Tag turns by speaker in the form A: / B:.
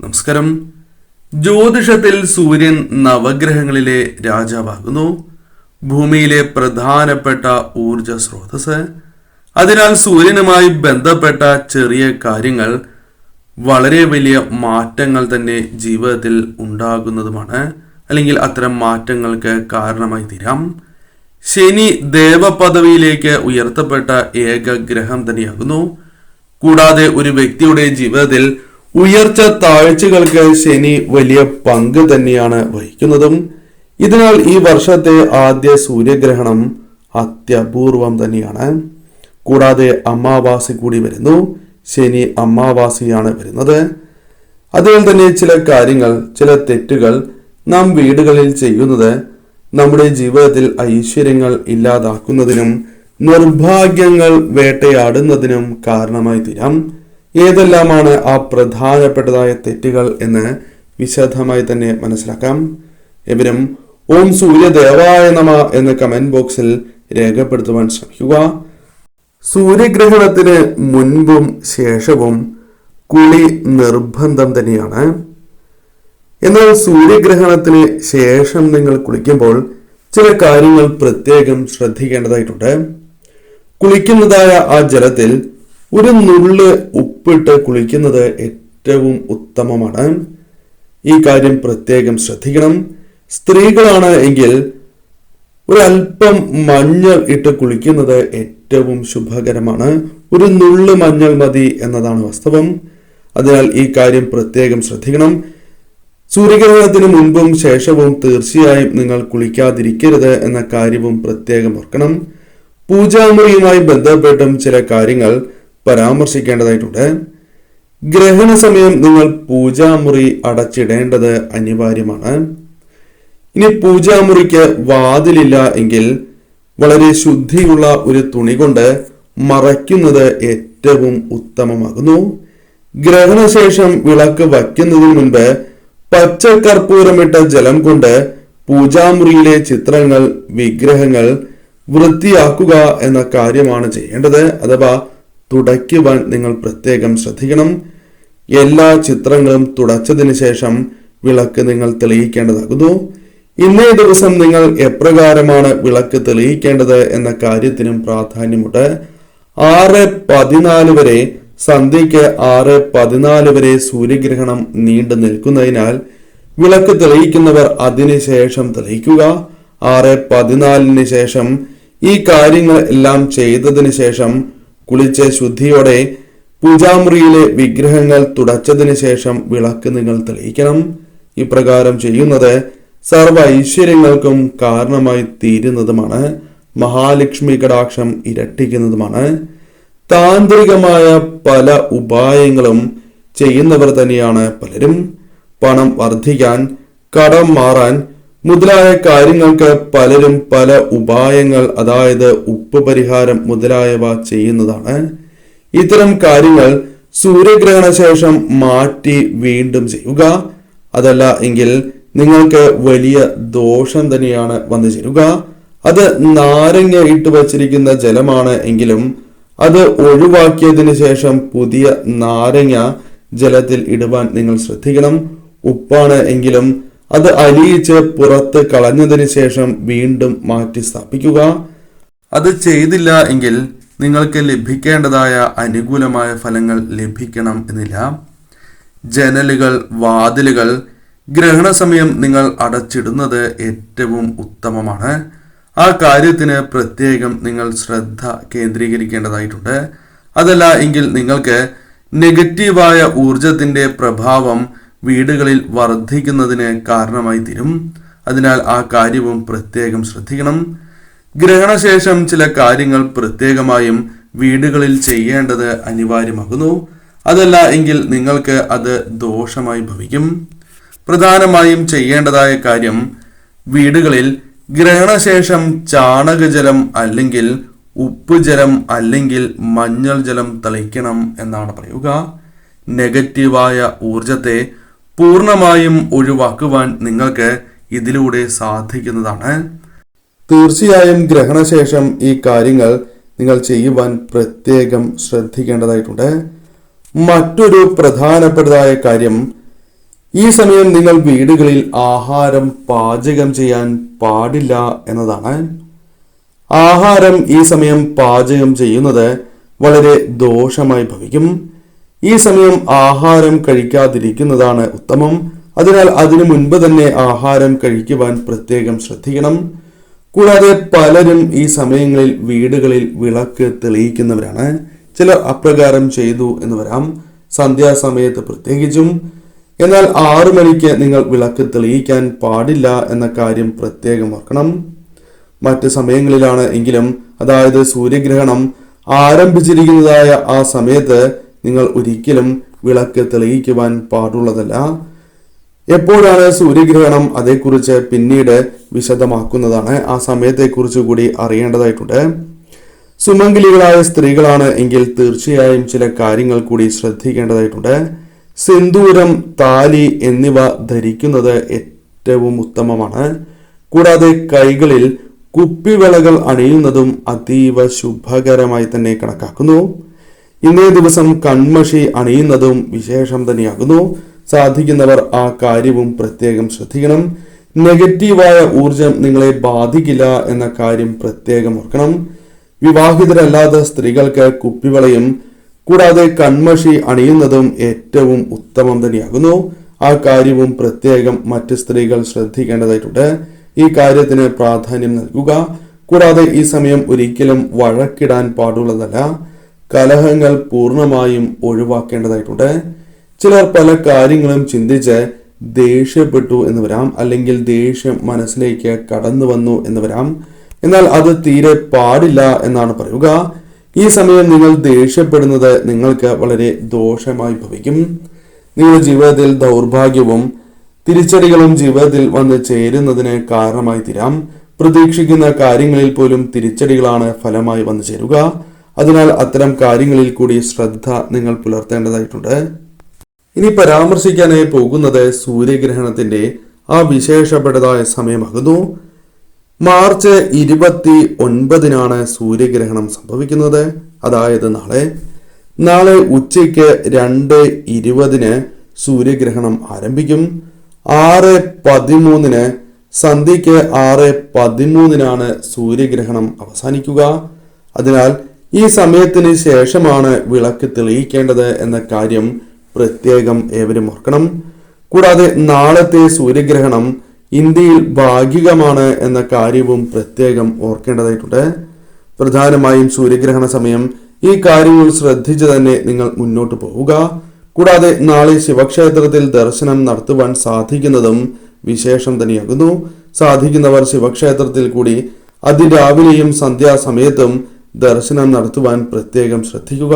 A: നമസ്കാരം. ജ്യോതിഷത്തിൽ സൂര്യൻ നവഗ്രഹങ്ങളിലെ രാജാവാകുന്നു, ഭൂമിയിലെ പ്രധാനപ്പെട്ട ഊർജ സ്രോതസ്. അതിനാൽ സൂര്യനുമായി ബന്ധപ്പെട്ട ചെറിയ കാര്യങ്ങൾ വളരെ വലിയ മാറ്റങ്ങൾ തന്നെ ജീവിതത്തിൽ ഉണ്ടാകുന്നതുമാണ്, അല്ലെങ്കിൽ അത്തരം മാറ്റങ്ങൾക്ക് കാരണമായി തീരാം. ശനി ദേവപദവിയിലേക്ക് ഉയർത്തപ്പെട്ട ഏക ഗ്രഹം തന്നെയാകുന്നു. കൂടാതെ ഒരു വ്യക്തിയുടെ ജീവിതത്തിൽ ഉയർച്ച താഴ്ചകൾക്ക് ശനി വലിയ പങ്ക് തന്നെയാണ് വഹിക്കുന്നതും. ഇതിനാൽ ഈ വർഷത്തെ ആദ്യ സൂര്യഗ്രഹണം അത്യപൂർവം തന്നെയാണ്. കൂടാതെ അമാവാസി കൂടി വരുന്നു. ശനി അമാവാസിയാണ് വരുന്നത്. അതുപോലെ തന്നെ ചില കാര്യങ്ങൾ, ചില തെറ്റുകൾ നാം വീടുകളിൽ ചെയ്യുന്നത് നമ്മുടെ ജീവിതത്തിൽ ഐശ്വര്യങ്ങൾ ഇല്ലാതാക്കുന്നതിനും നിർഭാഗ്യങ്ങൾ വേട്ടയാടുന്നതിനും കാരണമായി തീരാം. ഏതെല്ലാമാണ് ആ പ്രധാനപ്പെട്ടതായ തെറ്റുകൾ എന്ന് വിശദമായി തന്നെ മനസ്സിലാക്കാം. എവരും ഓം സൂര്യദേവായ നമ എന്ന് കമന്റ് ബോക്സിൽ രേഖപ്പെടുത്തുവാൻ ശ്രമിക്കുക. സൂര്യഗ്രഹണത്തിന് മുൻപും ശേഷവും കുളി നിർബന്ധം തന്നെയാണ്. എന്നാൽ സൂര്യഗ്രഹണത്തിന് ശേഷം നിങ്ങൾ കുളിക്കുമ്പോൾ ചില കാര്യങ്ങൾ പ്രത്യേകം ശ്രദ്ധിക്കേണ്ടതായിട്ടുണ്ട്. കുളിക്കുന്നതായ ആ ജലത്തിൽ ഒരു നുള്ള് ഉപ്പിട്ട് കുളിക്കുന്നത് ഏറ്റവും ഉത്തമമാണ്. ഈ കാര്യം പ്രത്യേകം ശ്രദ്ധിക്കണം. സ്ത്രീകളാണ് എങ്കിൽ ഒരല്പം മഞ്ഞൾ ഇട്ട് കുളിക്കുന്നത് ഏറ്റവും ശുഭകരമാണ്. ഒരു നുള്ള് മഞ്ഞൾ മതി എന്നതാണ് വാസ്തവം. അതിനാൽ ഈ കാര്യം പ്രത്യേകം ശ്രദ്ധിക്കണം. സൂര്യഗ്രഹണത്തിന് മുൻപും ശേഷവും തീർച്ചയായും നിങ്ങൾ കുളിക്കാതിരിക്കരുത് എന്ന കാര്യവും പ്രത്യേകം ഓർക്കണം. പൂജാമുറിയുമായി ബന്ധപ്പെട്ടും ചില കാര്യങ്ങൾ പരാമർശിക്കേണ്ടതായിട്ടുണ്ട്. ഗ്രഹണ സമയം നിങ്ങൾ പൂജാമുറി അടച്ചിടേണ്ടത് അനിവാര്യമാണ്. ഇനി പൂജാമുറിക്ക് വാതിലില്ല എങ്കിൽ വളരെ ശുദ്ധിയുള്ള ഒരു തുണി കൊണ്ട് മറയ്ക്കുന്നത് ഏറ്റവും ഉത്തമമാകുന്നു. ഗ്രഹണശേഷം വിളക്ക് വയ്ക്കുന്നതിന് മുൻപ് പച്ചക്കർപ്പൂരമിട്ട ജലം കൊണ്ട് പൂജാമുറിയിലെ ചിത്രങ്ങൾ, വിഗ്രഹങ്ങൾ വൃത്തിയാക്കുക എന്ന കാര്യമാണ് ചെയ്യേണ്ടത്. അഥവാ തുടയ്ക്കുവാൻ നിങ്ങൾ പ്രത്യേകം ശ്രദ്ധിക്കണം. എല്ലാ ചിത്രങ്ങളും തുടച്ചതിന് ശേഷം വിളക്ക് നിങ്ങൾ തെളിയിക്കേണ്ടതാകുന്നു. ഇന്നേ ദിവസം നിങ്ങൾ എപ്രകാരമാണ് വിളക്ക് തെളിയിക്കേണ്ടത് എന്ന കാര്യത്തിനും പ്രാധാന്യമുണ്ട്. 6:14 വരെ, സന്ധ്യയ്ക്ക് 6:14 വരെ സൂര്യഗ്രഹണം നീണ്ടു നിൽക്കുന്നതിനാൽ വിളക്ക് തെളിയിക്കുന്നവർ അതിനുശേഷം തെളിയിക്കുക. 6:14 ശേഷം ഈ കാര്യങ്ങൾ എല്ലാം ചെയ്തതിനു ശേഷം കുളിച്ച് ശുദ്ധിയോടെ പൂജാമുറിയിലെ വിഗ്രഹങ്ങൾ തുടച്ചതിന് ശേഷം വിളക്ക് നിങ്ങൾ തെളിയിക്കണം. ഇപ്രകാരം ചെയ്യുന്നത് സർവ ഐശ്വര്യങ്ങൾക്കും കാരണമായി തീരുന്നതുമാണ്. മഹാലക്ഷ്മി കടാക്ഷം ഇരട്ടിക്കുന്നതുമാണ്. താന്ത്രികമായ പല ഉപായങ്ങളും ചെയ്യുന്നവർ തന്നെയാണ് പലരും. പണം വർദ്ധിക്കാൻ, കടം മാറാൻ മുതലായ കാര്യങ്ങൾക്ക് പലരും പല ഉപായങ്ങൾ, അതായത് ഉപ്പ് പരിഹാരം മുതലായവ ചെയ്യുന്നതാണ്. ഇത്തരം കാര്യങ്ങൾ സൂര്യഗ്രഹണ ശേഷം മാറ്റി വീണ്ടും ചെയ്യുക. അതല്ല എങ്കിൽ നിങ്ങൾക്ക് വലിയ ദോഷം തന്നെയാണ് വന്നു ചേരുക. അത് നാരങ്ങ ഇട്ട് വച്ചിരിക്കുന്ന ജലമാണ് എങ്കിലും അത് ഒഴിവാക്കിയതിനു ശേഷം പുതിയ നാരങ്ങ ജലത്തിൽ ഇടുവാൻ നിങ്ങൾ ശ്രദ്ധിക്കണം. ഉപ്പാണ് എങ്കിലും അത് അലിയിച്ച് പുറത്ത് കളഞ്ഞതിന് ശേഷം വീണ്ടും മാറ്റി സ്ഥാപിക്കുക. അത് ചെയ്തില്ല എങ്കിൽ നിങ്ങൾക്ക് ലഭിക്കേണ്ടതായ അനുകൂലമായ ഫലങ്ങൾ ലഭിക്കണം എന്നില്ല. ജനലുകൾ, വാതിലുകൾ ഗ്രഹണ സമയം നിങ്ങൾ അടച്ചിടുന്നത് ഏറ്റവും ഉത്തമമാണ്. ആ കാര്യത്തിന് പ്രത്യേകം നിങ്ങൾ ശ്രദ്ധ കേന്ദ്രീകരിക്കേണ്ടതായിട്ടുണ്ട്. അതല്ല എങ്കിൽ നിങ്ങൾക്ക് നെഗറ്റീവായ ഊർജത്തിന്റെ പ്രഭാവം വീടുകളിൽ വർദ്ധിക്കുന്നതിന് കാരണമായി തീരും. അതിനാൽ ആ കാര്യവും പ്രത്യേകം ശ്രദ്ധിക്കണം. ഗ്രഹണശേഷം ചില കാര്യങ്ങൾ പ്രത്യേകമായും വീടുകളിൽ ചെയ്യേണ്ടത് അനിവാര്യമാകുന്നു. അതല്ല എങ്കിൽ നിങ്ങൾക്ക് അത് ദോഷമായി ഭവിക്കും. പ്രധാനമായും ചെയ്യേണ്ടതായ കാര്യം വീടുകളിൽ ഗ്രഹണശേഷം ചാണകജലം അല്ലെങ്കിൽ ഉപ്പുജലം അല്ലെങ്കിൽ മഞ്ഞൾ ജലം തളിക്കണം എന്നാണ് പറയുക. നെഗറ്റീവായ ഊർജത്തെ പൂർണ്ണമായും ഒഴിവാക്കുവാൻ നിങ്ങൾക്ക് ഇതിലൂടെ സാധിക്കുന്നതാണ്. തീർച്ചയായും ഗ്രഹണശേഷം ഈ കാര്യങ്ങൾ നിങ്ങൾ ചെയ്യുവാൻ പ്രത്യേകം ശ്രദ്ധിക്കേണ്ടതായിട്ടുണ്ട്. മറ്റൊരു പ്രധാനപ്പെട്ടതായ കാര്യം, ഈ സമയം നിങ്ങൾ വീടുകളിൽ ആഹാരം പാചകം ചെയ്യാൻ പാടില്ല എന്നതാണ്. ആഹാരം ഈ സമയം പാചകം ചെയ്യുന്നത് വളരെ ദോഷമായി ഭവിക്കും. ഈ സമയം ആഹാരം കഴിക്കാതിരിക്കുന്നതാണ് ഉത്തമം. അതിനാൽ അതിനു മുൻപ് തന്നെ ആഹാരം കഴിക്കുവാൻ പ്രത്യേകം ശ്രദ്ധിക്കണം. കൂടാതെ പലരും ഈ സമയങ്ങളിൽ വീടുകളിൽ വിളക്ക് തെളിയിക്കുന്നവരാണ്. ചിലർ അപ്രകാരം ചെയ്തു എന്ന് വരാം, സന്ധ്യാസമയത്ത് പ്രത്യേകിച്ചും. എന്നാൽ 6 മണിക്ക് നിങ്ങൾ വിളക്ക് തെളിയിക്കാൻ പാടില്ല എന്ന കാര്യം പ്രത്യേകം ഓർക്കണം. മറ്റ് സമയങ്ങളിലാണ് എങ്കിലും, അതായത് സൂര്യഗ്രഹണം ആരംഭിച്ചിരിക്കുന്നതായ ആ സമയത്ത് നിങ്ങൾ ഒരിക്കലും വിളക്ക് തെളിയിക്കുവാൻ പാടുള്ളതല്ല. എപ്പോഴാണ് സൂര്യഗ്രഹണം, അതേക്കുറിച്ച് പിന്നീട് വിശദമാക്കുന്നതാണ്. ആ സമയത്തെക്കുറിച്ച് കൂടി അറിയേണ്ടതായിട്ടുണ്ട്. സുമംഗലികളായ സ്ത്രീകളാണ് എങ്കിൽ തീർച്ചയായും ചില കാര്യങ്ങൾ കൂടി ശ്രദ്ധിക്കേണ്ടതായിട്ടുണ്ട്. സിന്ദൂരം, താലി എന്നിവ ധരിക്കുന്നത് ഏറ്റവും ഉത്തമമാണ്. കൂടാതെ കൈകളിൽ കുപ്പിവളകൾ അണിയുന്നതും അതീവ ശുഭകരമായി തന്നെ കണക്കാക്കുന്നു. ഇന്നേ ദിവസം കൺമഷി അണിയുന്നതും വിശേഷം തന്നെയാകുന്നു. സാധിക്കുന്നവർ ആ കാര്യവും പ്രത്യേകം ശ്രദ്ധിക്കണം. നെഗറ്റീവായ ഊർജം നിങ്ങളെ ബാധിക്കില്ല എന്ന കാര്യം പ്രത്യേകം ഓർക്കണം. വിവാഹിതരല്ലാത്ത സ്ത്രീകൾക്ക് കുപ്പിവളയും കൂടാതെ കൺമഷി അണിയുന്നതും ഏറ്റവും ഉത്തമം തന്നെയാകുന്നു. ആ കാര്യവും പ്രത്യേകം മറ്റ് സ്ത്രീകൾ ശ്രദ്ധിക്കേണ്ടതായിട്ടുണ്ട്. ഈ കാര്യത്തിന് പ്രാധാന്യം നൽകുക. കൂടാതെ ഈ സമയം ഒരിക്കലും വഴക്കിടാൻ പാടുള്ളതല്ല. കലഹങ്ങൾ പൂർണ്ണമായും ഒഴിവാക്കേണ്ടതായിട്ടുണ്ട്. ചിലർ പല കാര്യങ്ങളും ചിന്തിച്ച് ദേഷ്യപ്പെട്ടു എന്ന് വരാം, അല്ലെങ്കിൽ ദേഷ്യം മനസ്സിലേക്ക് കടന്നു വന്നു എന്ന് വരാം. എന്നാൽ അത് തീരെ പാടില്ല എന്നാണ് പറയുക. ഈ സമയം നിങ്ങൾ ദേഷ്യപ്പെടുന്നത് നിങ്ങൾക്ക് വളരെ ദോഷമായി ഭവിക്കും. നിങ്ങളുടെ ജീവിതത്തിൽ ദൗർഭാഗ്യവും തിരിച്ചടികളും ജീവിതത്തിൽ വന്ന് ചേരുന്നതിന് കാരണമായി തീരാം. പ്രതീക്ഷിക്കുന്ന കാര്യങ്ങളിൽ പോലും തിരിച്ചടികളാണ് ഫലമായി വന്നു ചേരുക. അതിനാൽ അത്തരം കാര്യങ്ങളിൽ കൂടി ശ്രദ്ധ നിങ്ങൾ പുലർത്തേണ്ടതായിട്ടുണ്ട്. ഇനി പരാമർശിക്കാനായി പോകുന്നത് സൂര്യഗ്രഹണത്തിന്റെ ആ വിശേഷപ്പെട്ടതായ സമയമാകുന്നു. മാർച്ച് 29 സൂര്യഗ്രഹണം സംഭവിക്കുന്നത്. അതായത് നാളെ ഉച്ചയ്ക്ക് 2:20 സൂര്യഗ്രഹണം ആരംഭിക്കും. 6:13 സന്ധ്യയ്ക്ക് 6:13 സൂര്യഗ്രഹണം അവസാനിക്കുക. അതിനാൽ ഈ സമയത്തിന് ശേഷമാണ് വിളക്ക് തെളിയിക്കേണ്ടത് എന്ന കാര്യം പ്രത്യേകം ഏവരും ഓർക്കണം. കൂടാതെ നാളത്തെ സൂര്യഗ്രഹണം ഇന്ത്യയിൽ ഭാഗികമാണ് എന്ന കാര്യവും പ്രത്യേകം ഓർക്കേണ്ടതായിട്ടുണ്ട്. പ്രധാനമായും സൂര്യഗ്രഹണ സമയം ഈ കാര്യങ്ങൾ ശ്രദ്ധിച്ച് തന്നെ നിങ്ങൾ മുന്നോട്ട് പോവുക. കൂടാതെ നാളെ ശിവക്ഷേത്രത്തിൽ ദർശനം നടത്തുവാൻ സാധിക്കുന്നതും വിശേഷം തന്നെയാകുന്നു. സാധിക്കുന്നവർ ശിവക്ഷേത്രത്തിൽ കൂടി അതിരാവിലെയും സന്ധ്യാസമയത്തും ദർശനം നടത്തുവാൻ പ്രത്യേകം ശ്രദ്ധിക്കുക.